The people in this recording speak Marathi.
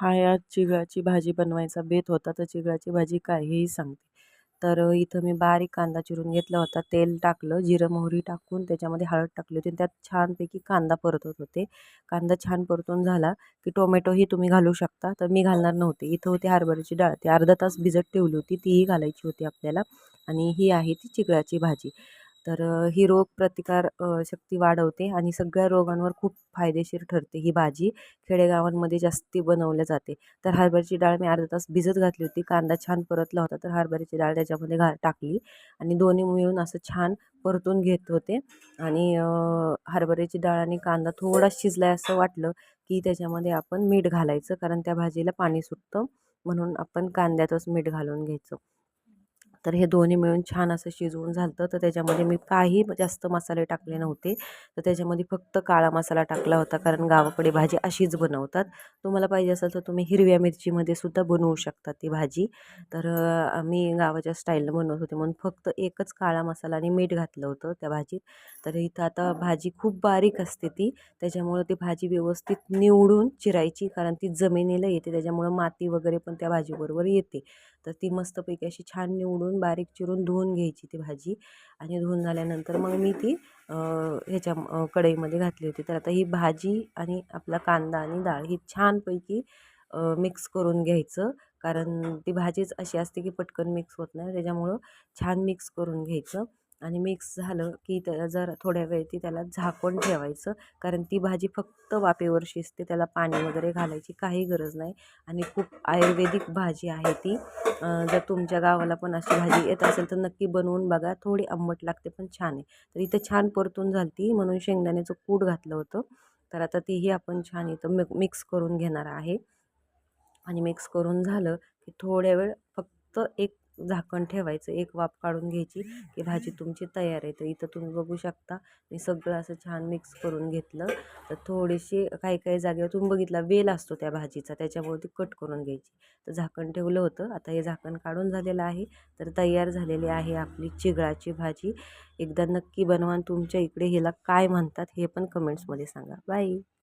हा आज चिगळाची भाजी बनवायचा बेत होता, तर चिगळाची भाजी काय हेही सांगते. तर इथं मी बारीक कांदा चिरून घेतला होता. तेल टाकलं, जिरं मोहरी टाकून त्याच्यामध्ये हळद टाकली होती आणि त्यात छानपैकी कांदा परतत होते. कांदा छान परतून झाला की टोमॅटोही तुम्ही घालू शकता. तर मी घालणार नव्हते. इथं होती हरभऱ्याची डाळ, ती अर्धा तास भिजत ठेवली होती, तीही घालायची होती आपल्याला. आणि ही आहे ती चिगळाची भाजी. तर ही रोग प्रतिकार शक्ती वाढवते आणि सगळ्या रोगांवर खूप फायदेशीर ठरते ही भाजी. खेडेगावांमध्ये जास्ती बनवल्या जाते. तर हरभऱ्याची डाळ मी अर्धा तास भिजत घातली होती. कांदा छान परतला होता, तर हरभऱ्याची डाळ त्याच्यामध्ये टाकली आणि दोन्ही मिळून असं छान परतून घेत होते. आणि हरभऱ्याची डाळ आणि कांदा थोडा शिजलाय असं वाटलं की त्याच्यामध्ये आपण मीठ घालायचं, कारण त्या भाजीला पाणी सुटतं, म्हणून आपण कांद्यातच मीठ घालून घ्यायचं. तर हे दोन्ही मिळून छान असं शिजवून झालं. तर त्याच्यामध्ये मी काही जास्त मसाले टाकले नव्हते. तर त्याच्यामध्ये फक्त काळा मसाला टाकला होता, कारण गावाकडे भाजी अशीच बनवतात. तुम्हाला पाहिजे असेल तर तुम्ही हिरव्या मिरचीमध्ये सुद्धा बनवू शकता ती भाजी. तर आम्ही गावाच्या स्टाईलनं बनवत होते म्हणून फक्त एकच काळा मसाला आणि मीठ घातलं होतं त्या भाजीत. तर इथं आता भाजी खूप बारीक असते ती, त्याच्यामुळं ती भाजी व्यवस्थित निवडून चिरायची, कारण ती जमिनीला येते, त्याच्यामुळं माती वगैरे पण त्या भाजीबरोबर येते. तर ती मस्तपैकी अशी छान निवडून बारीक चिरून धुवून घ्यायची ती भाजी. आणि धुवून झाल्यानंतर मग मी ती ह्याच्या कढईमध्ये घातली होती. तर आता ही भाजी आणि आपला कांदा आणि डाळ ही छानपैकी मिक्स करून घ्यायचं, कारण ती भाजीच अशी असते की पटकन मिक्स होत नाही, त्याच्यामुळं छान मिक्स करून घ्यायचं. आणि मिक्स झालं की त्याला जर थोड्या वेळ ती त्याला झाकून ठेवायचं, कारण ती भाजी फक्त वाफेवर शिजते, त्याला पाणी वगैरे घालायची काही गरज नाही. आणि खूप आयुर्वेदिक भाजी आहे ती. जर तुमच्या गावाला पण अशी भाजी येत असेल तर नक्की बनवून बघा. थोडी आंबट लागते पण छान आहे. तर इथं छान परतून झालती म्हणून शेंगदाण्याचं कूट घातलं होतं. तर आता तीही आपण छान इथं मिक्स करून घेणार आहे. आणि मिक्स करून झालं की थोड्या वेळ फक्त एक झाकण ठेवायचं, एक वाफ काढून घ्यायची की भाजी तुमची तयार आहे. तर इथं तुम्ही बघू शकता मी सगळं असं छान मिक्स करून घेतलं. तर थोडीशी काही काही जागेवर तुम्ही बघितला वेल असतो त्या भाजीचा, त्याच्यामुळे ती कट करून घ्यायची. तर झाकण ठेवलं होतं, आता हे झाकण काढून झालेलं आहे. तर तयार झालेली आहे आपली चिगळाची भाजी. एकदा नक्की बनवा. तुमच्या इकडे ह्याला काय म्हणतात हे पण कमेंट्समध्ये सांगा. बाय.